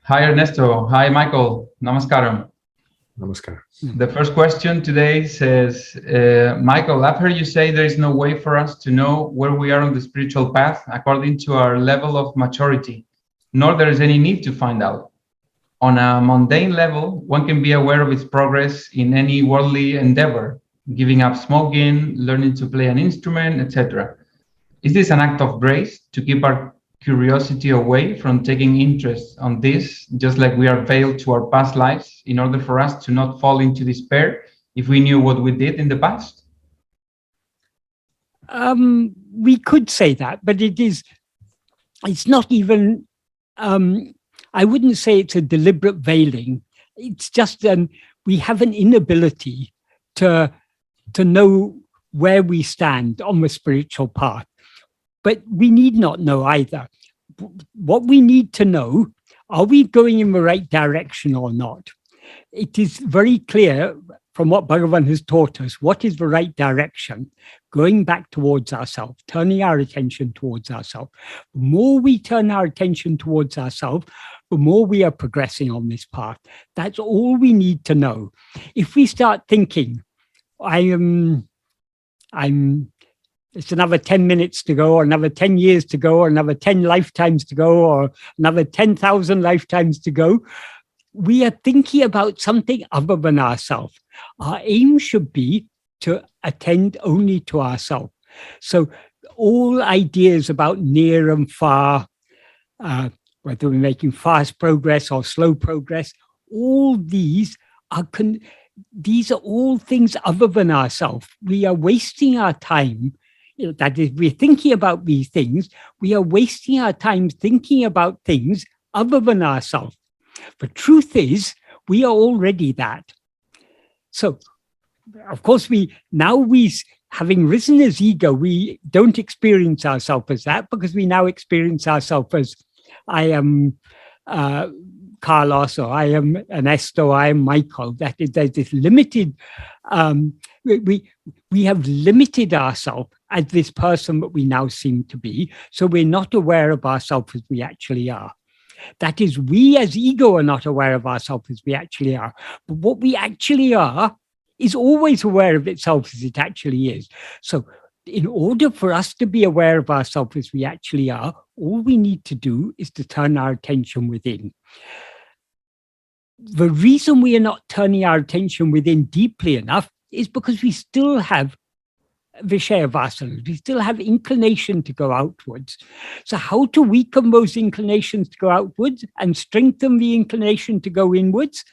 Hi, Ernesto. Hi, Michael. Namaskaram. Namaskar. The first question today says, Michael, I've heard you say there is no way for us to know where we are on the spiritual path according to our level of maturity, nor there is any need to find out. On a mundane level, one can be aware of its progress in any worldly endeavor, giving up smoking, learning to play an instrument, etc. Is this an act of grace to keep our curiosity away from taking interest on this, just like we are veiled to our past lives in order for us to not fall into despair if we knew what we did in the past? We could say that, but it's not even, I wouldn't say it's a deliberate veiling. It's just we have an inability to know where we stand on the spiritual path. But we need not know either. What we need to know, are we going in the right direction or not? It is very clear from what Bhagavan has taught us, what is the right direction? Going back towards ourselves, turning our attention towards ourselves. The more we turn our attention towards ourselves, the more we are progressing on this path. That's all we need to know. If we start thinking, it's another 10 minutes to go, or another 10 years to go, or another 10 lifetimes to go, or another 10,000 lifetimes to go, we are thinking about something other than ourselves. Our aim should be to attend only to ourselves. So all ideas about near and far, whether we're making fast progress or slow progress, all these are all things other than ourselves. We are wasting our time. That is, we're thinking about these things. We are wasting our time thinking about things other than ourselves. The truth is, we are already that. So, of course, having risen as ego, we don't experience ourselves as that, because we now experience ourselves as I am Carlos, or I am Ernesto, I am Michael. That is, there's this limited, we have limited ourselves as this person that we now seem to be, so we're not aware of ourselves as we actually are. That is, we as ego are not aware of ourselves as we actually are. But what we actually are is always aware of itself as it actually is. So in order for us to be aware of ourselves as we actually are, all we need to do is to turn our attention within. The reason we are not turning our attention within deeply enough is because we still have Vishaya vasanas. We still have inclination to go outwards. So how to weaken those inclinations to go outwards and strengthen the inclination to go inwards?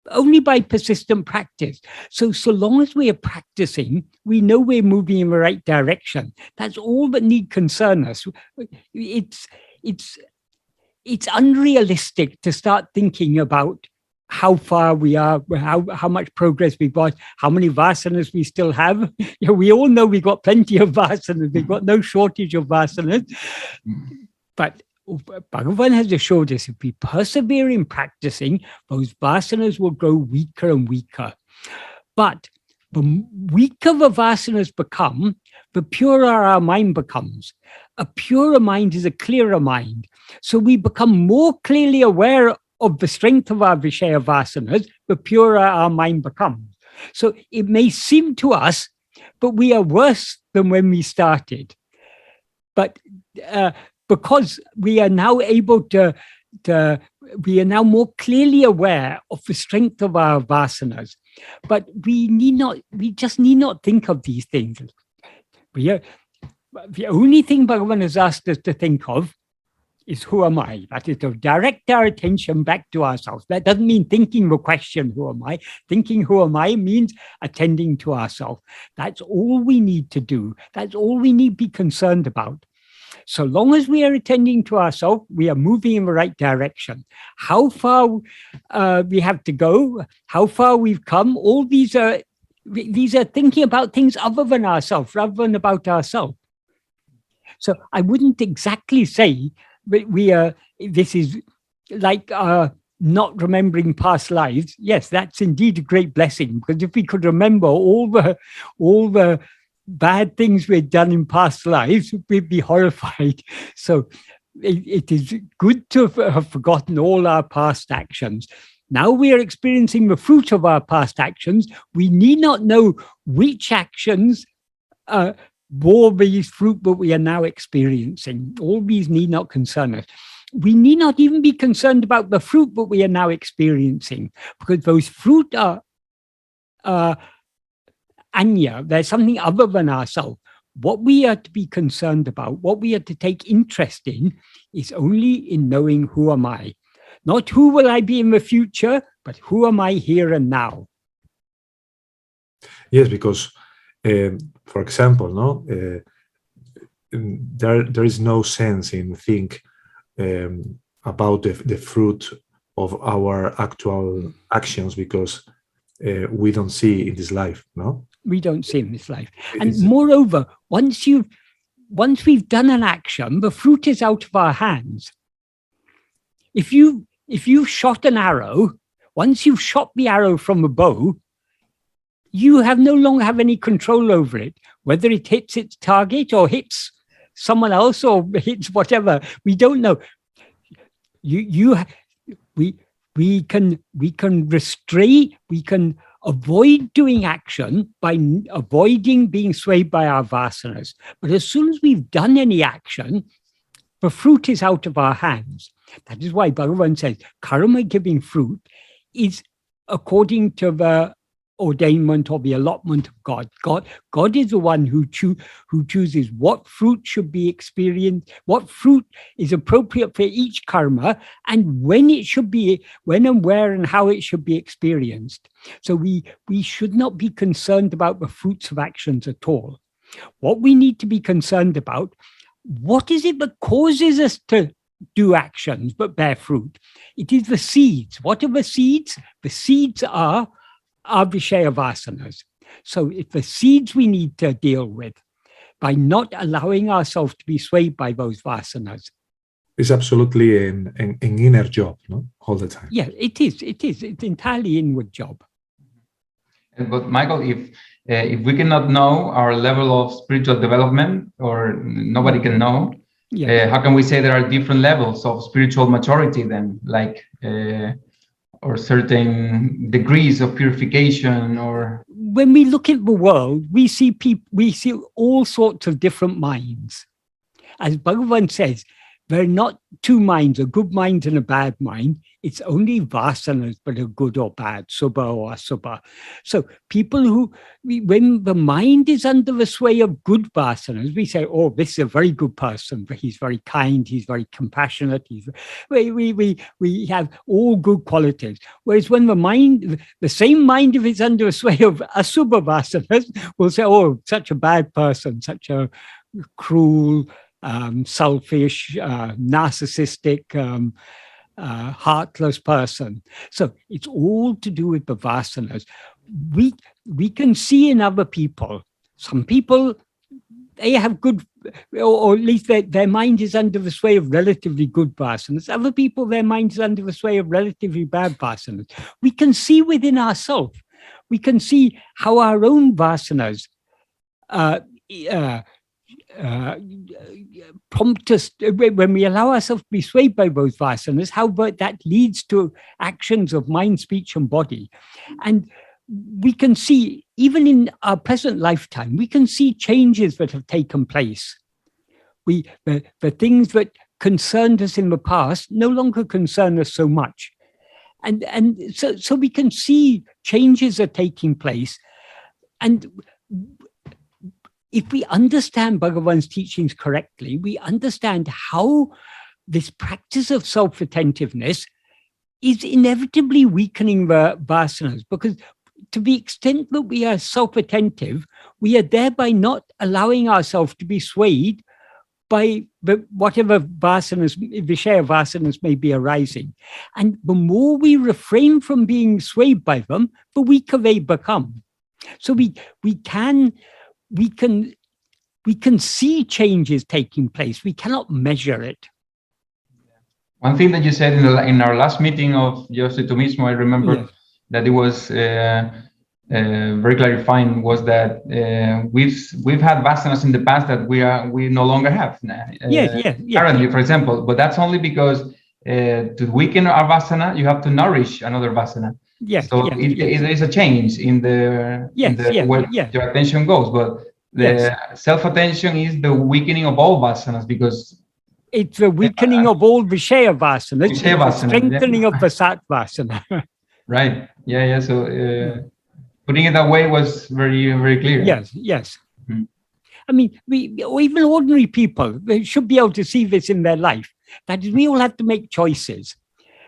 Only by persistent practice. So long as we are practicing, we know we're moving in the right direction. That's all that need concern us. It's unrealistic to start thinking about how far we are, how much progress we've got, how many vasanas we still have. We all know we've got plenty of vasanas. We've got no shortage of vasanas. But Bhagavan has assured us, if we persevere in practicing, those vasanas will grow weaker and weaker. But the weaker the vasanas become, the purer our mind becomes. A purer mind is a clearer mind. So we become more clearly aware of the strength of our Vishaya vasanas, the purer our mind becomes. So it may seem to us, but we are worse than when we started. But because we are now able we are now more clearly aware of the strength of our vasanas. But we just need not think of these things. The only thing Bhagavan has asked us to think of is who am I? That is to direct our attention back to ourselves. That doesn't mean thinking the question, who am I? Thinking who am I means attending to ourselves. That's all we need to do. That's all we need to be concerned about. So long as we are attending to ourselves, we are moving in the right direction. How far we have to go, how far we've come, all these are thinking about things other than ourselves, rather than about ourselves. So I wouldn't exactly say that this is like not remembering past lives. Yes, that's indeed a great blessing, because if we could remember all the bad things we've done in past lives, we'd be horrified. So it is good to have forgotten all our past actions. Now we are experiencing the fruit of our past actions. We need not know which actions bore these fruit that we are now experiencing. All these need not concern us. We need not even be concerned about the fruit that we are now experiencing, because those fruit are anya, there's something other than ourselves. What we are to be concerned about, what we are to take interest in, is only in knowing who am I. Not who will I be in the future, but who am I here and now. Yes, because, for example, no, there is no sense in think about the fruit of our actual actions, because we don't see in this life, no? We don't see in this life. And moreover, once we've done an action, the fruit is out of our hands. If you've shot an arrow, once you've shot the arrow from a bow, you no longer have any control over it, whether it hits its target or hits someone else or hits whatever. We don't know. We can restrain, we can avoid doing action by avoiding being swayed by our vasanas. But as soon as we've done any action, the fruit is out of our hands. That is why Bhagavan says karma giving fruit is according to the ordainment or the allotment of God. God is the one who chooses what fruit should be experienced, what fruit is appropriate for each karma, and when and where and how it should be experienced. So we should not be concerned about the fruits of actions at all. What we need to be concerned about, what is it that causes us to do actions but bear fruit? It is the seeds. What are the seeds? The seeds are Vishaya vasanas. So it's the seeds we need to deal with by not allowing ourselves to be swayed by those vasanas. It's absolutely an inner job, no? All the time. Yeah, it is. It's entirely inward job. But Michael, if we cannot know our level of spiritual development, or nobody can know, how can we say there are different levels of spiritual maturity then, like or certain degrees of purification? Or when we look at the world, we see all sorts of different minds. As Bhagavan says, there are not two minds, a good mind and a bad mind. It's only vasanas that are good or bad, subha or asubha. So people when the mind is under the sway of good vasanas, we say, oh, this is a very good person. He's very kind. He's very compassionate. We have all good qualities. Whereas when the same mind, if it's under the sway of asubha vasanas, will say, oh, such a bad person, such a cruel, selfish, narcissistic, heartless person. So it's all to do with the vasanas. We can see in other people, some people, they have good, or at least their mind is under the sway of relatively good vasanas. Other people, their mind is under the sway of relatively bad vasanas. We can see within ourselves, we can see how our own vasanas prompt us, when we allow ourselves to be swayed by those vasanas, how that leads to actions of mind, speech, and body. And we can see, even in our present lifetime, we can see changes that have taken place. The things that concerned us in the past no longer concern us so much. And so we can see changes are taking place. And if we understand Bhagavan's teachings correctly, we understand how this practice of self-attentiveness is inevitably weakening the vasanas, because to the extent that we are self-attentive, we are thereby not allowing ourselves to be swayed by whatever vasanas, Vishaya vasanas may be arising. And the more we refrain from being swayed by them, the weaker they become. So we can see changes taking place. We cannot measure it. One thing that you said in our last meeting of Yo Soy Tu Mismo, I remember that it was very clarifying was that we've had vasanas in the past that we no longer have currently, for example. But that's only because to weaken our vasana, you have to nourish another vasana. So there is a change in the where your attention goes. But the self-attention is the weakening of all vasanas, because it's the weakening of all Vishaya vasanas, the strengthening of the Sat vasana. Right. Yeah. So putting it that way was very, very clear. Yes. Mm-hmm. I mean, even ordinary people, they should be able to see this in their life. That is, we all have to make choices.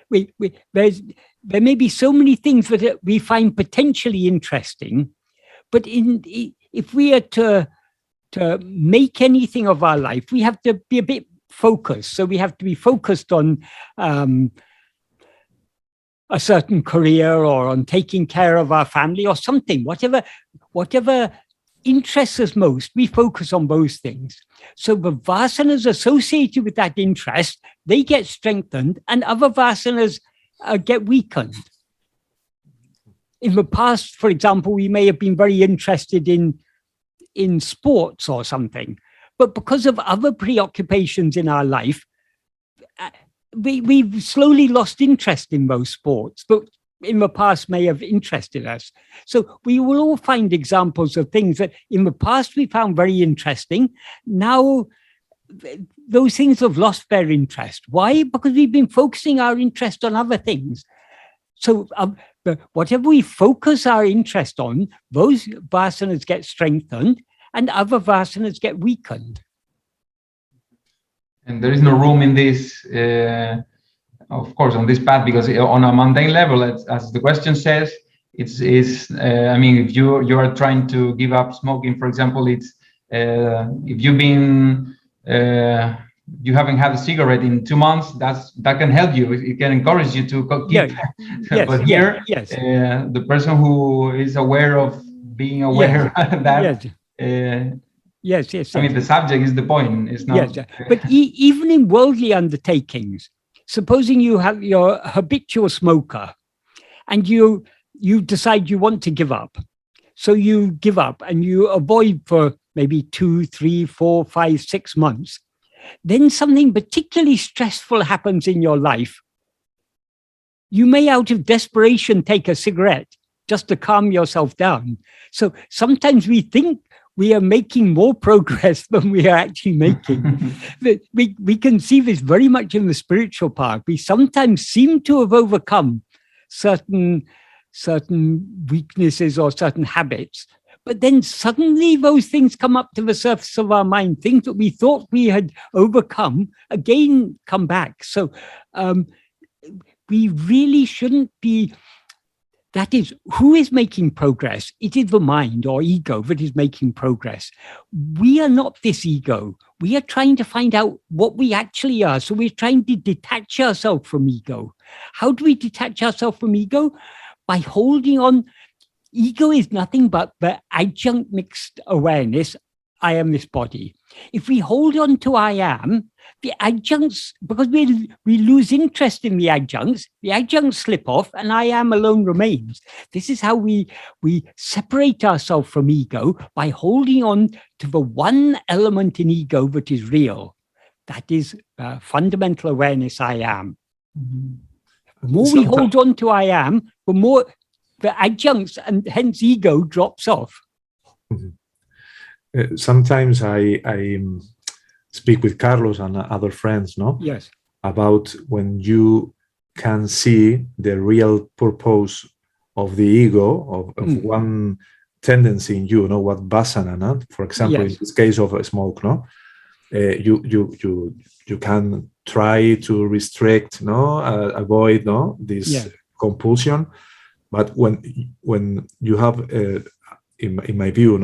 There may be so many things that we find potentially interesting, but if we are to make anything of our life, we have to be a bit focused. So we have to be focused on a certain career, or on taking care of our family, or something, whatever interests us most, we focus on those things. So the vasanas associated with that interest, they get strengthened, and other vasanas get weakened. In the past, for example, we may have been very interested in sports or something, but because of other preoccupations in our life, we've slowly lost interest in those sports, but in the past may have interested us. So we will all find examples of things that in the past we found very interesting. Now those things have lost their interest. Why? Because we've been focusing our interest on other things. So whatever we focus our interest on, those vasanas get strengthened and other vasanas get weakened. And there is no room in this, of course, on this path, because on a mundane level, as the question says, I mean, if you are trying to give up smoking, for example, it's if you've been you haven't had a cigarette in 2 months, that can help you. It can encourage you to keep. But here, the person who is aware of being aware that. Yes. I mean, the subject is the point. It's not. Yes, but even in worldly undertakings, supposing you're a habitual smoker, and you decide you want to give up, so you give up and you avoid for maybe 2, 3, 4, 5, 6 months. Then something particularly stressful happens in your life. You may, out of desperation, take a cigarette just to calm yourself down. So sometimes we think we are making more progress than we are actually making. we can see this very much in the spiritual path. We sometimes seem to have overcome certain weaknesses or certain habits, but then suddenly those things come up to the surface of our mind. Things that we thought we had overcome again come back. So we really shouldn't be. That is, who is making progress? It is the mind or ego that is making progress. We are not this ego. We are trying to find out what we actually are. So we're trying to detach ourselves from ego. How do we detach ourselves from ego? By holding on. Ego is nothing but the adjunct mixed awareness, I am this body. If we hold on to I am, the adjuncts, because we lose interest in the adjuncts slip off and I am alone remains. This is how we separate ourselves from ego, by holding on to the one element in ego that is real. That is fundamental awareness, I am. The more we hold on to I am, the more the adjuncts and hence ego drops off. Sometimes I speak with Carlos and other friends, no? Yes. About when you can see the real purpose of the ego, of one tendency in you, what vasana, no? For example, in this case of a smoke, no? You can try to restrict, avoid, this compulsion. But when you have, in my view,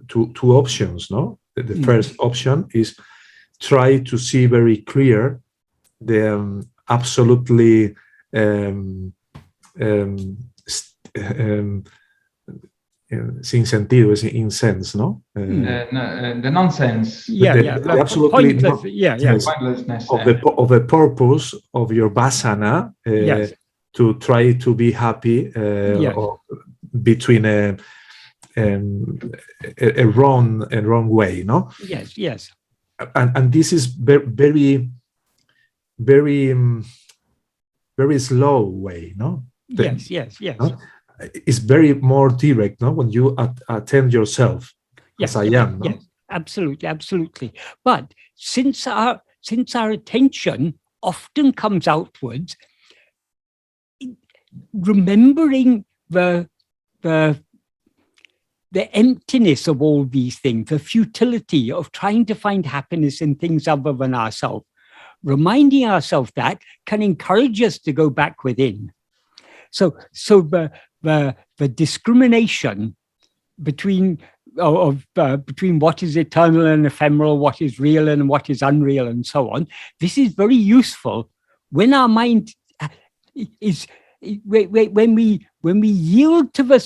two options, The first option is try to see very clear the absolutely sin sentido, in sense, the nonsense. The absolutely pointlessness of the purpose of your vasana. To try to be happy, or between a wrong way, no? Yes, yes. And this is very very slow way, no? Yes, yes, yes. No? It's very more direct, no? When you attend yourself, yes, as I am, no? Yes, absolutely, absolutely. But since our attention often comes outwards, remembering the emptiness of all these things, the futility of trying to find happiness in things other than ourselves, reminding ourselves that can encourage us to go back within. So the discrimination between between what is eternal and ephemeral, what is real and what is unreal, and so on, this is very useful when our mind is. When we yield to the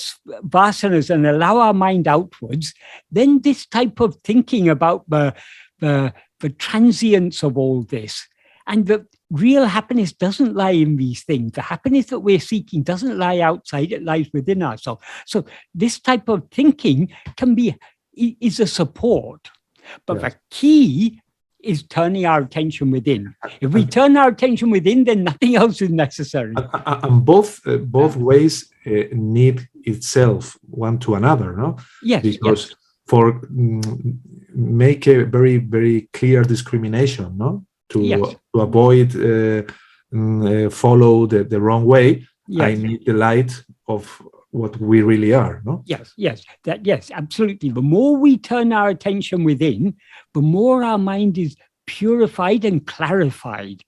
vasanas and allow our mind outwards, then this type of thinking about the transience of all this, and the real happiness doesn't lie in these things. The happiness that we're seeking doesn't lie outside; it lies within ourselves. So this type of thinking is a support, but the key is turning our attention within. If we turn our attention within, then nothing else is necessary. And both ways need itself one to another, no? Yes. Because for make a very very clear discrimination, no, to avoid follow the wrong way. I need the light of what we really are, no? Yes, absolutely. The more we turn our attention within, the more our mind is purified and clarified.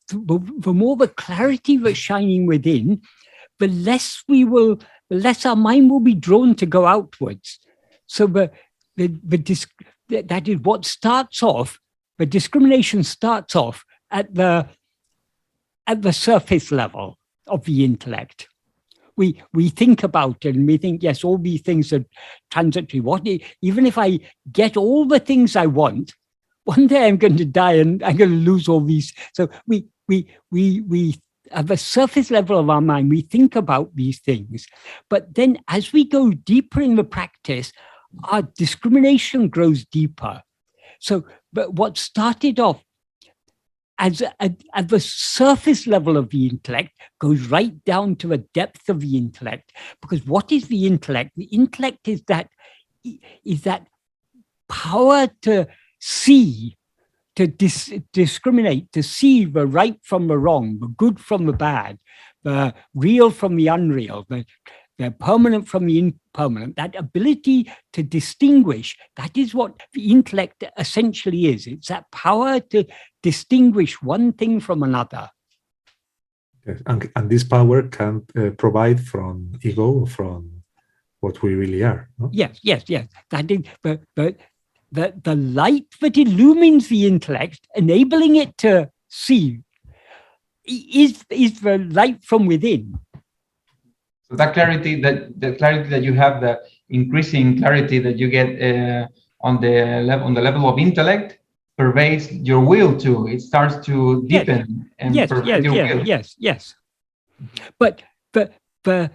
The more the clarity that's shining within, the less our mind will be drawn to go outwards. So that is what starts off. The discrimination starts off at the surface level of the intellect. We think about it and we think, yes, all these things are transitory. Even if I get all the things I want, one day I'm going to die and I'm going to lose all these. So we at the surface level of our mind, we think about these things. But then as we go deeper in the practice, our discrimination grows deeper. So but what started off at the surface level of the intellect goes right down to the depth of the intellect. Because what is the intellect? The intellect is that power to see, to discriminate, to see the right from the wrong, the good from the bad, the real from the unreal, the permanent from the impermanent. That ability to distinguish, that is what the intellect essentially is. It's that power to distinguish one thing from another. Yes. And this power can provide from ego, from what we really are. No? Yes. That is the light that illumines the intellect, enabling it to see, is the light from within. So that clarity, that you have, the increasing clarity that you get on the level of intellect, pervades your will too. It starts to deepen and pervade your will. Yes. But to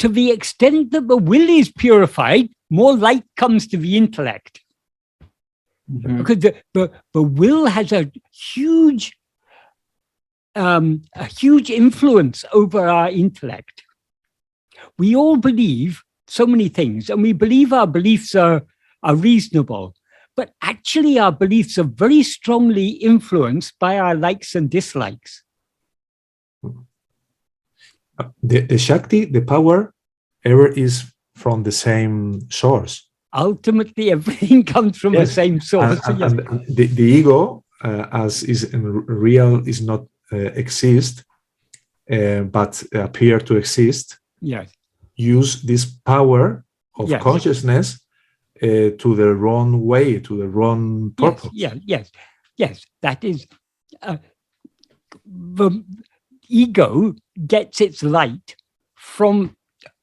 the extent that the will is purified, more light comes to the intellect. Mm-hmm. Because the will has a huge influence over our intellect. We all believe so many things, and we believe our beliefs are reasonable, but actually our beliefs are very strongly influenced by our likes and dislikes. The Shakti, the power, ever is from the same source. Ultimately, everything comes from the same source. And the ego, as is real, is not exist, but appear to exist. Yes. Use this power of consciousness to the wrong way, to the wrong purpose. Yes. That is the ego gets its light from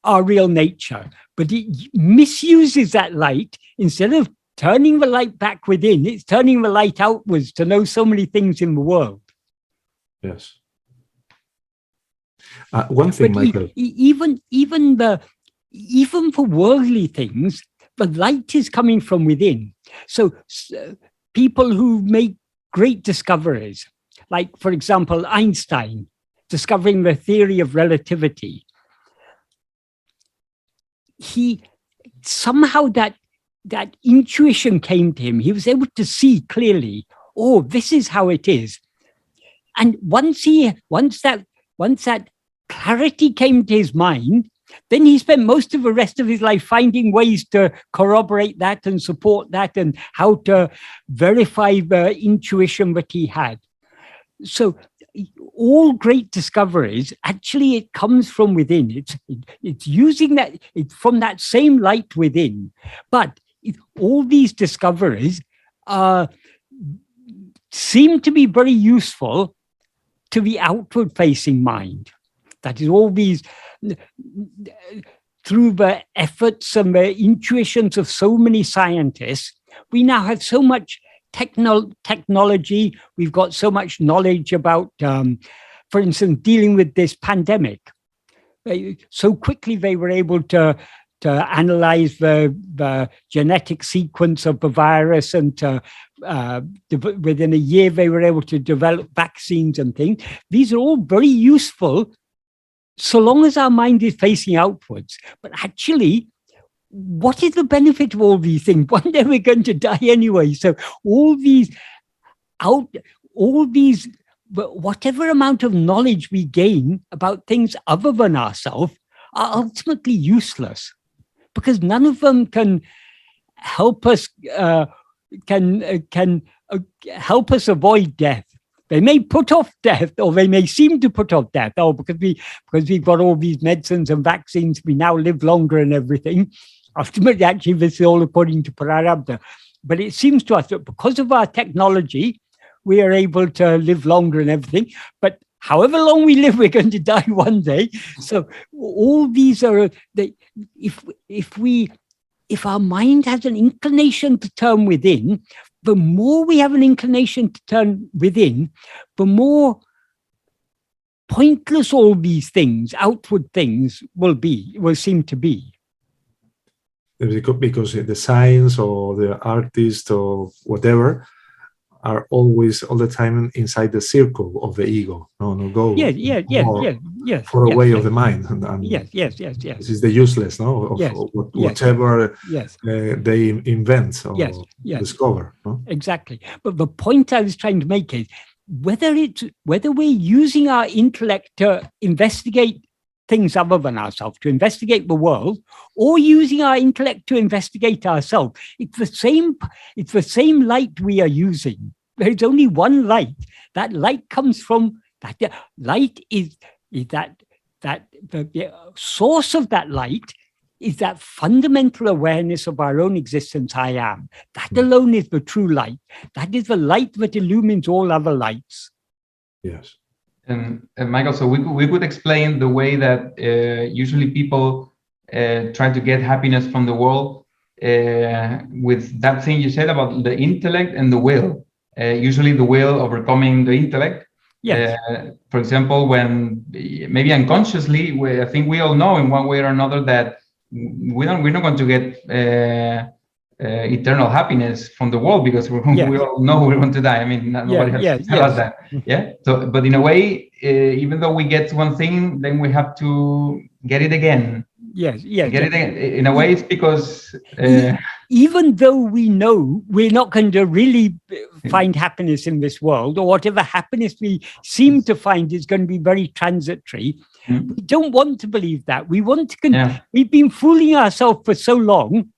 our real nature, but it misuses that light. Instead of turning the light back within, it's turning the light outwards to know so many things in the world. Yes. One thing, But Michael. even for worldly things, the light is coming from within. So people who make great discoveries, like, for example, Einstein discovering the theory of relativity, he somehow that intuition came to him. He was able to see clearly, oh, this is how it is. And once that clarity came to his mind, then he spent most of the rest of his life finding ways to corroborate that and support that and how to verify the intuition that he had. So all great discoveries, actually, it comes from within. It's using that, it's from that same light within. But all these discoveries seem to be very useful to the outward-facing mind. That is, all these, through the efforts and the intuitions of so many scientists, we now have so much technology. We've got so much knowledge about, for instance, dealing with this pandemic. So quickly they were able to analyze the genetic sequence of the virus, and within a year they were able to develop vaccines and things. These are all very useful so long as our mind is facing outwards. But actually, what is the benefit of all these things? One day we're going to die anyway. So whatever amount of knowledge we gain about things other than ourselves are ultimately useless, because none of them can help us help us avoid death. They may put off death, or they may seem to put off death. Oh, because we've got all these medicines and vaccines, we now live longer and everything. Ultimately, actually, this is all according to Prarabdha. But it seems to us that because of our technology, we are able to live longer and everything. But however long we live, we're going to die one day. So all these are, if our mind has an inclination to turn within, the more we have an inclination to turn within, the more pointless all these things, outward things, will seem to be. Because the science or the artist or whatever are always all the time inside the circle of the ego. No, go. Yes. For a way of the mind. And yes. This is the useless, no, of whatever they invent or discover. No? Exactly. But the point I was trying to make is whether we're using our intellect to investigate things other than ourselves, to investigate the world, or using our intellect to investigate ourselves. It's the same light we are using. There's only one light. That light comes from that. Light is that the source of that light is that fundamental awareness of our own existence, I am. That alone is the true light. That is the light that illumines all other lights. Yes. And Michael, so we could explain the way that usually people try to get happiness from the world with that thing you said about the intellect and the will. Usually the will overcoming the intellect. Yes. For example, when maybe unconsciously, I think we all know in one way or another that we're not going to get eternal happiness from the world, because we all know we're going to die. I mean, nobody has to tell us that. Yeah. So, but in a way, even though we get one thing, then we have to get it again. Yes. Get it again. In a way, it's because even though we know we're not going to really find happiness in this world, or whatever happiness we seem to find is going to be very transitory, we don't want to believe that. We want to. We've been fooling ourselves for so long.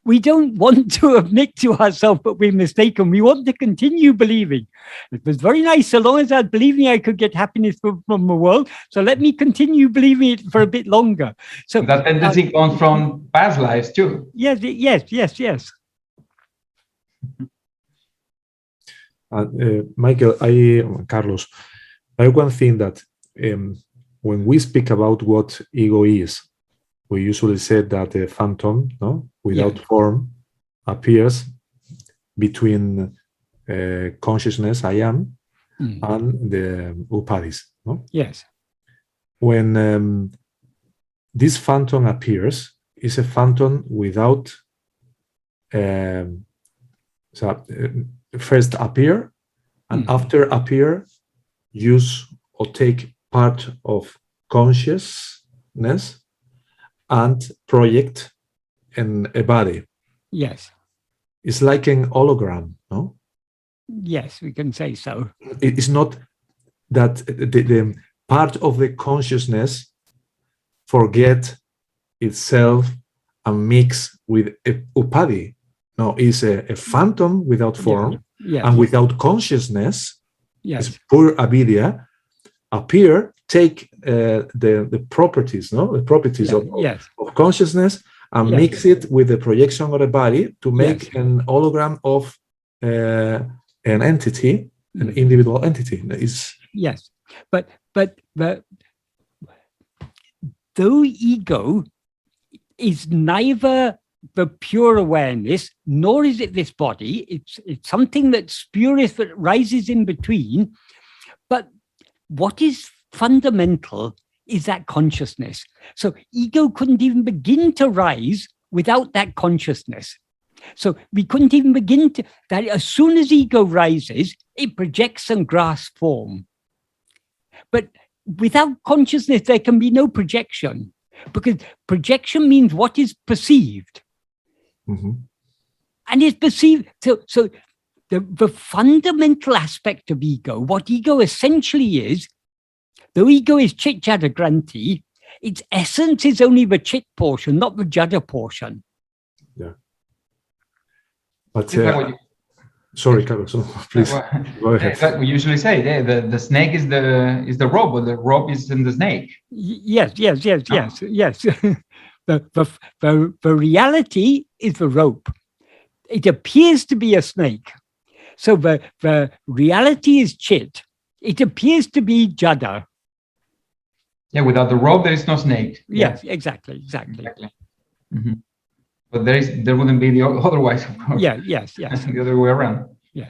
We don't want to admit to ourselves that we're mistaken. We want to continue believing. It was very nice. So long as I was believing I could get happiness from the world, so let me continue believing it for a bit longer. So that tendency comes from past lives too. Yes. Michael, Carlos, I one thing that when we speak about what ego is, we usually say that a phantom, without form, appears between consciousness, I am, and the upadhis. No? Yes. when this phantom appears, is a phantom without first appear, and after appear, use or take part of consciousness and project in a body. Yes. It's like an hologram, no? Yes, we can say so. It's not that the part of the consciousness forget itself and mix with a upadhi. No, it's a phantom without form and without consciousness. Yes. It's pure avidya. Appear, take the properties, no, the properties of consciousness, and mix it with the projection of the body to make an hologram of an entity, an individual entity. Yes, but though ego is neither the pure awareness, nor is it this body, it's something that's spurious that rises in between. But what is fundamental is that consciousness. So ego couldn't even begin to rise without that consciousness. So we couldn't even begin to, that as soon as ego rises, it projects and grasps form. But without consciousness, there can be no projection, because projection means what is perceived. And it's perceived. So the fundamental aspect of ego, what ego essentially is, though ego is chit jada granti, its essence is only the chit portion, not the jada portion. Yeah. But sorry, Carlos, please go ahead. Like we usually say, the snake is the rope, or the rope is in the snake. Yes. The reality is the rope. It appears to be a snake. So the reality is chit. It appears to be jada. Yeah, without the rope, there is no snake. Yes, exactly. But there wouldn't be the otherwise, of course. Yes. The other way around. Yeah.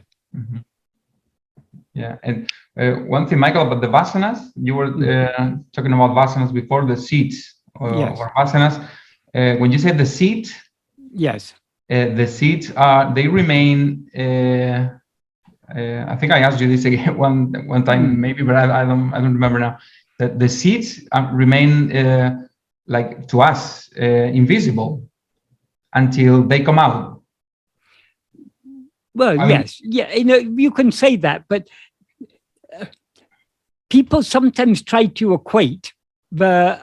Yeah, and one thing, Michael, about the vasanas, you were talking about vasanas before, the seeds or vasanas. When you say the seed, yes, the seeds they remain. I think I asked you this again one time, maybe, but I don't remember now. That the seeds remain like to us invisible until they come out. Well, yes, you can say that, but people sometimes try to equate the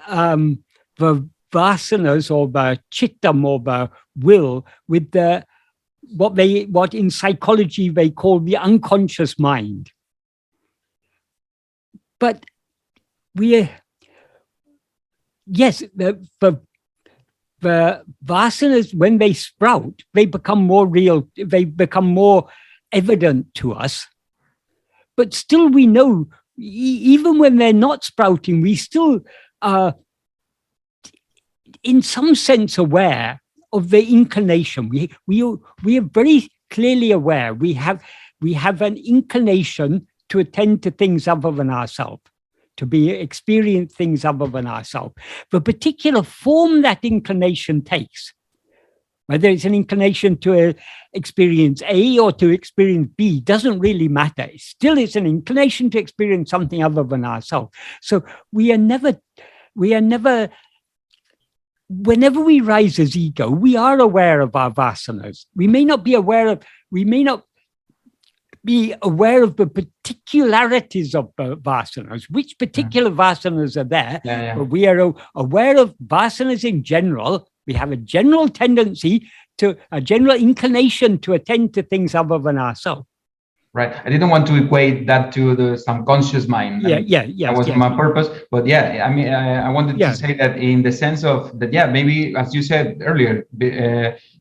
vasanas or the chittam or the will with what in psychology they call the unconscious mind. But the vasanas, when they sprout, they become more real, they become more evident to us. But still we know, even when they're not sprouting, we still are, in some sense, aware of the inclination. We are very clearly aware. We have an inclination to attend to things other than ourselves, to experience things other than ourselves. The particular form that inclination takes, whether it's an inclination to experience A or to experience B, doesn't really matter. Still, it's an inclination to experience something other than ourselves. So we are never, whenever we rise as ego, we are aware of our vasanas. We may not be aware of the particularities of the vasanas, which particular vasanas are there, but we are aware of vasanas in general. We have a general tendency a general inclination to attend to things other than ourselves. Right. I didn't want to equate that to the subconscious mind. That was my purpose. But I wanted to say that in the sense of that, maybe, as you said earlier,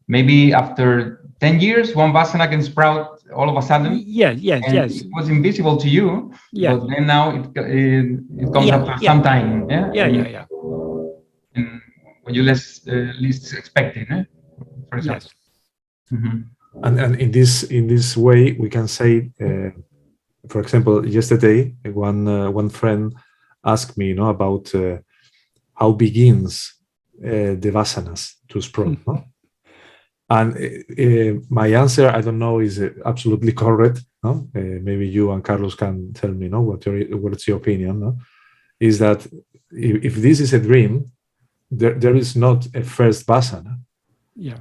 maybe after 10 years, one vasana can sprout all of a sudden. It was invisible to you, but then now it comes after some time. And when you least expect it, for example. And in this way, we can say, for example, yesterday one friend ask me, about how begins the vasanas to sprout. No? And my answer, I don't know, is absolutely correct. No? Maybe you and Carlos can tell me, what's your opinion? No? Is that if this is a dream, there is not a first vasana. Yeah.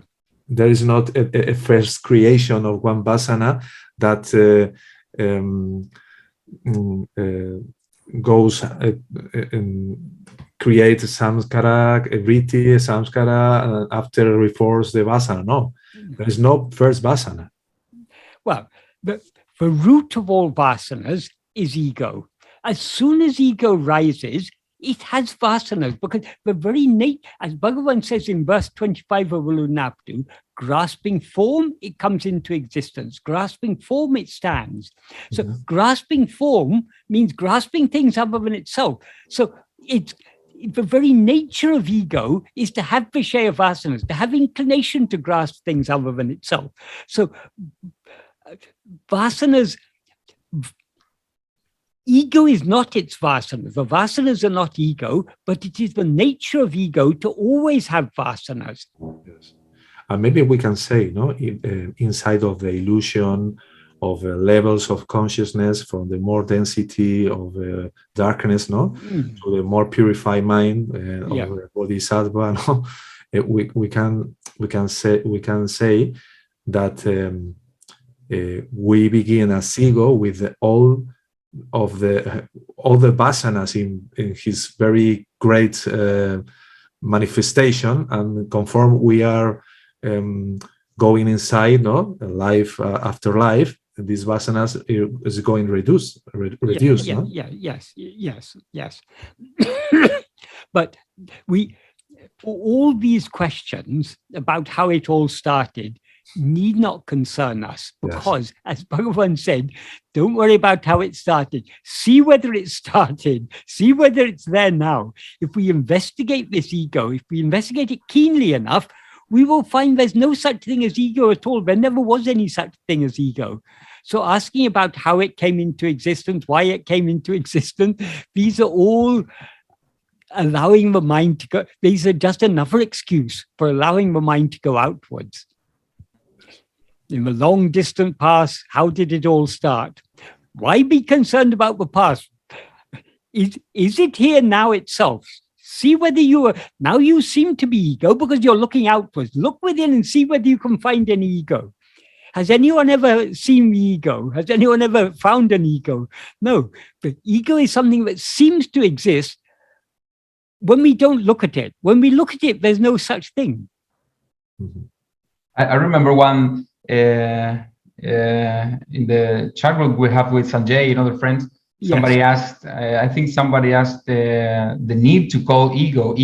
There is not a first creation of one vasana that goes create samskara, vritti, samskara, after reforms the vasana. No, there is no first vasana. Well, the root of all vasanas is ego. As soon as ego rises, it has vasanas, because the very nature, as Bhagavan says in verse 25 of Ulunaptu, grasping form, it comes into existence. Grasping form, it stands. So grasping form means grasping things other than itself. So it's the very nature of ego is to have Vishaya vasanas, to have inclination to grasp things other than itself. So vasanas, ego is not its vasanas. The vasanas are not ego, but it is the nature of ego to always have vasanas. Yes. And maybe we can say, inside of the illusion of levels of consciousness, from the more density of darkness, to the more purified mind of the bodhisattva, we can say that we begin as ego with all the vasanas in his very great manifestation, and conform we are going inside, life after life, these vasanas is going reduced. Yes. But all these questions about how it all started need not concern us, because as Bhagavan said, don't worry about how it started. See whether it started. See whether it's there now. If we investigate this ego, if we investigate it keenly enough, we will find there's no such thing as ego at all. There never was any such thing as ego. So asking about how it came into existence, why it came into existence, these are all allowing the mind to go. These are just another excuse for allowing the mind to go outwards. In the long distant past, how did it all start? Why be concerned about the past? Is it here now itself? See whether now you seem to be ego because you're looking outwards. Look within and see whether you can find any ego. Has anyone ever seen the ego? Has anyone ever found an ego? No, but ego is something that seems to exist when we don't look at it. When we look at it, there's no such thing. I remember one in the chat group we have with Sanjay and other friends. Somebody asked, I think somebody asked the need to call ego.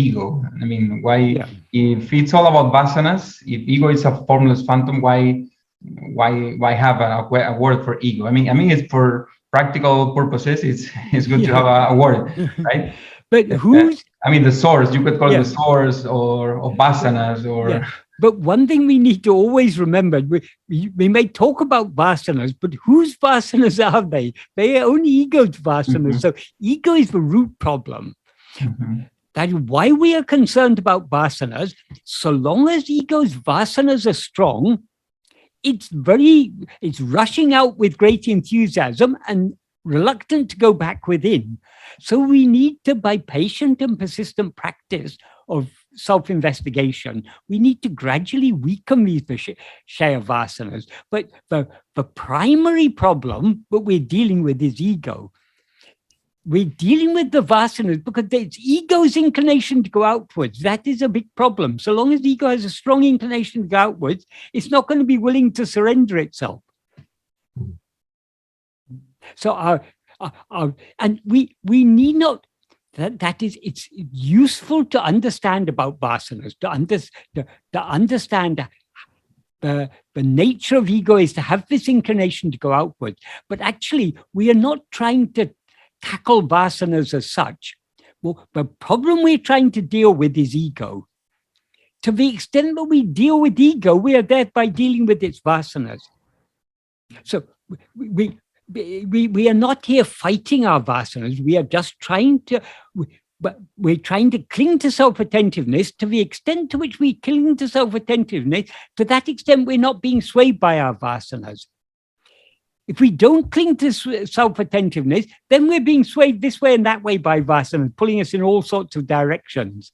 I mean, why, if it's all about vasanas, if ego is a formless phantom, why have a word for ego? I mean, it's for practical purposes. It's good to have a word, right? But who's? I mean, the source. You could call it the source or vasanas or. Yeah. But one thing we need to always remember, we may talk about vasanas, but whose vasanas are they? They are only ego's vasanas. So ego is the root problem. That is why we are concerned about vasanas. So long as ego's vasanas are strong, it's rushing out with great enthusiasm and reluctant to go back within. So we need to, by patient and persistent practice of self-investigation, we need to gradually weaken these Vishaya vasanas. But the primary problem that we're dealing with is ego. We're dealing with the vasanas because it's ego's inclination to go outwards. That is a big problem. So long as ego has a strong inclination to go outwards, it's not going to be willing to surrender itself. So and we need not. That is, it's useful to understand about vasanas, to understand the nature of ego is to have this inclination to go outwards. But actually, we are not trying to tackle vasanas as such. Well, the problem we're trying to deal with is ego. To the extent that we deal with ego, we are thereby dealing with its vasanas. So we are not here fighting our vasanas. We are just trying to, but we're trying to cling to self-attentiveness. To the extent to which we cling to self-attentiveness, to that extent we're not being swayed by our vasanas. If we don't cling to self-attentiveness, then we're being swayed this way and that way by vasanas, pulling us in all sorts of directions.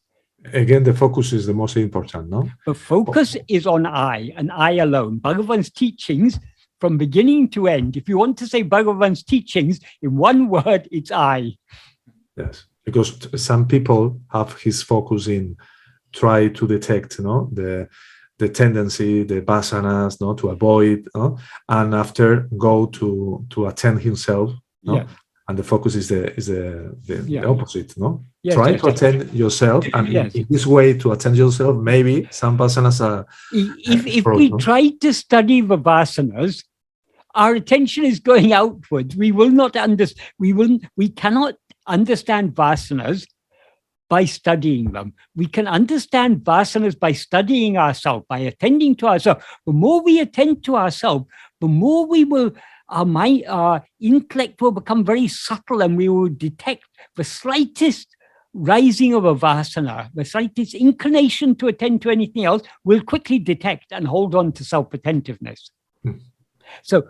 Again, the focus is the most important, no? The focus is on I, and I alone. Bhagavan's teachings, from beginning to end, if you want to say Bhagavan's teachings in one word, it's I. Yes, because some people have his focus in try to detect, the tendency, the vasanas, to avoid, and after go to attend himself, Yeah. And the focus is the opposite, no? Yes, Try yes, to yes. attend yourself, and Yes. in this way to attend yourself, maybe some vasanas are. If we try to study the vasanas, our attention is going outwards. We will not we cannot understand vasanas by studying them. We can understand vasanas by studying ourselves, by attending to ourselves. The more we attend to ourselves, the more we will, our intellect will become very subtle, and we will detect the slightest rising of a vasana, the slightest inclination to attend to anything else, we'll quickly detect and hold on to self-attentiveness. So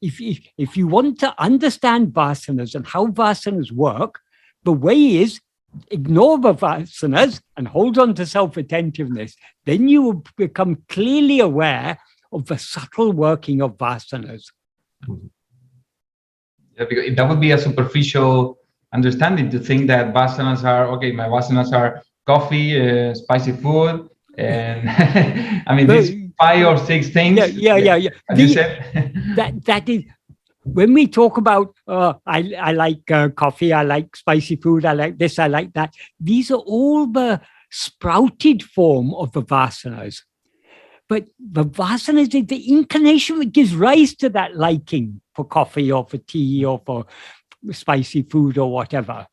if you want to understand vasanas and how vasanas work, the way is ignore the vasanas and hold on to self-attentiveness. Then you will become clearly aware of the subtle working of vasanas. Yeah, because that would be a superficial understanding to think that vasanas are, okay, my vasanas are coffee, spicy food, and I mean, these 5 or 6 things. Yeah. As you said. That is, when we talk about, I like coffee, I like spicy food, I like this, I like that. These are all the sprouted form of the vasanas. But the vasanas is the inclination that gives rise to that liking for coffee or for tea or for spicy food or whatever.